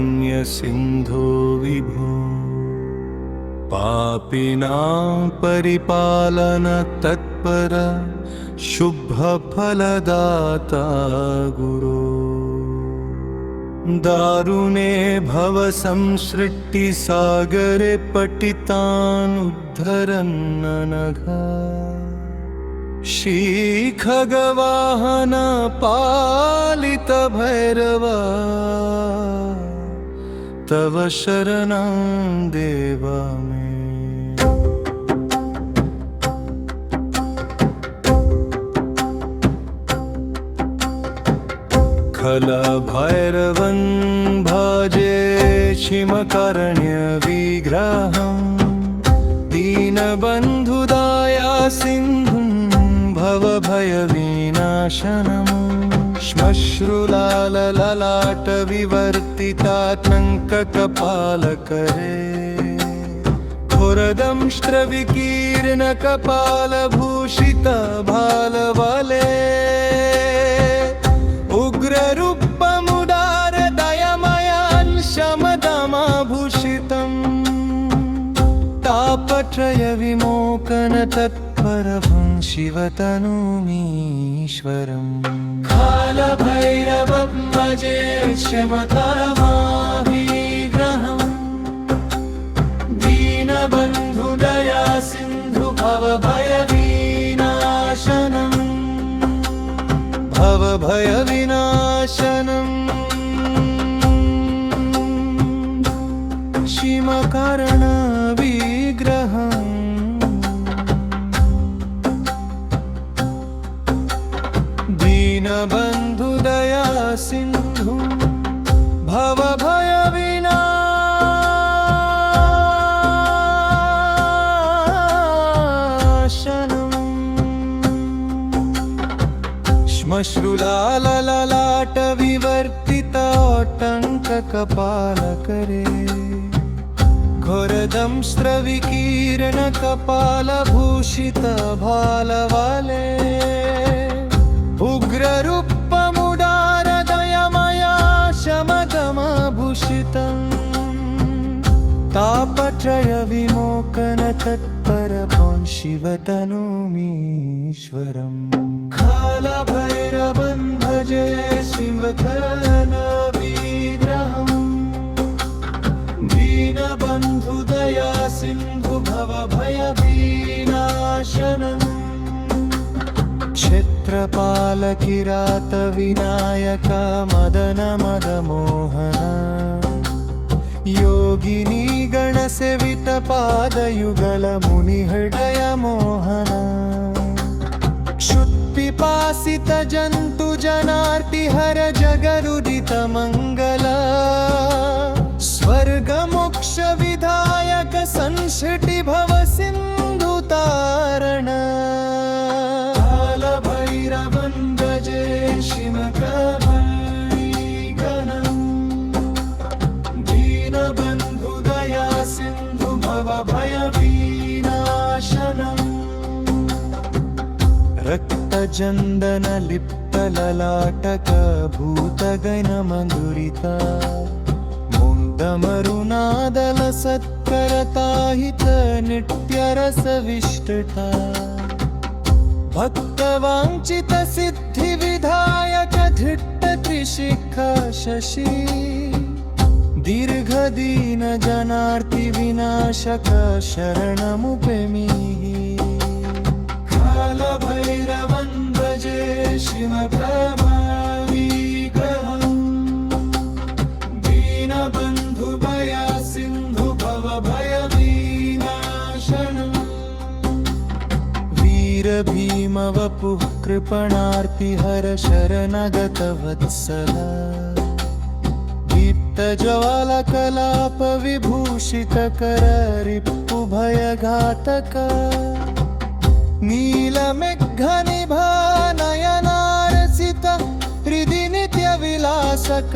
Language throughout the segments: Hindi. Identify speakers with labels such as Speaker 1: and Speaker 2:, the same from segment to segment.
Speaker 1: कालकट्टितकल्माषखण्डनकरणकारुण्यसिन्धो विभो पापिनां परिपालन तत्पर शुभफलदाता गुरो दारुणे भवसंसृष्टिसागरे पतितान् उद्धरन्ननघा श्रीखगवाहन पालित भैरवा तव शरणं देवा मे खलभैरवं भजे क्षिमकारुण्यविग्रहं दीनबन्धुदया सिन्धुं भवभयविनाशनम् श्मश्रुलालललाटविवर्तितात्मङ्ककपालकरे घोरदंष्ट्रविकीर्णकपालभूषितभालवले उग्ररूपमुदारदयमयान् शमदमाभूषितम् तापत्रयविमोचनतत्परभं शिवतनुमीश्वरम् कालभैरवं भजे क्षमकरमाविग्रहम् दीनबन्धुदया सिन्धु भवभयविनाशनम् भवभयविनाशनम् क्षिमकारणविग्रहम् दीनबन्धुदया सिन्धु भवभयविनाशनम् श्मश्रुलालललाटविवर्तिताटङ्ककपालकरे घोरदंष्ट्रविकीर्णकपालभूषितभालवले उग्ररूपमुदारदयमया शमदमाभूषितम् तापत्रयविमोचनतत्परभं शिवतनुमीश्वरम् कालभैरवं भजे शिवतनुविग्रहम् दीनबन्धुदया सिन्धु भवभयविनाशनम् क्षेत्रपालकिरातविनायक मदनमदमोहन योगिनी गणसेवितपादयुगलमुनिहृदयमोहन क्षुत्पिपासितजन्तुजनार्तिहर जगरुदितमङ्गल स्वर्गमोक्षविधायक संसृतिभव सिन्धुतारण कालभैरवं भजे क्षिमकरविग्रहम् दीनबन्धुदया सिन्धु भवभयविनाशनम् रक्तचन्दनलिप्तललाटकभूतगणमधुरिता मुग्धमरुनादलसत्करताहित नित्यरसविष्टता भक्तवाञ्छितसिद्धिविधायक धृष्टत्रिशिखा शशि दीर्घदीनजनार्तिविनाशक शरणमुपेमि कालभैरवं भजे शिवप्रभाविग्रहम् दीनबन्धुदया सिन्धु भवभयविनाशनम् वीरभीमवपुः कृपणार्तिहर शरणगतवत्सल दीप्तज्वालकलापविभूषितकर रिपुभयघातक नीलमेघनिभानयनारसित हृदि नित्यविलासक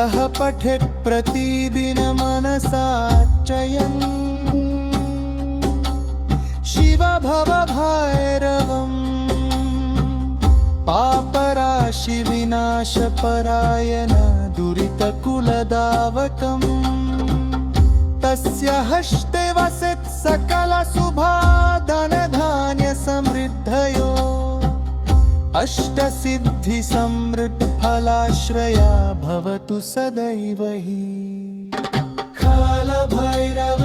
Speaker 1: यः पठेत् प्रतिदिनमनसार्चयन् शिव भवभैरवम् पापराशिविनाशपरायण दुरितकुलदावकम् तस्य हस्ते वसेत् सकलशुभाधनधान्यसमृद्धयो अष्टसिद्धिसमृद्धफलाश्रया भवतु सदैव हि कालभैरव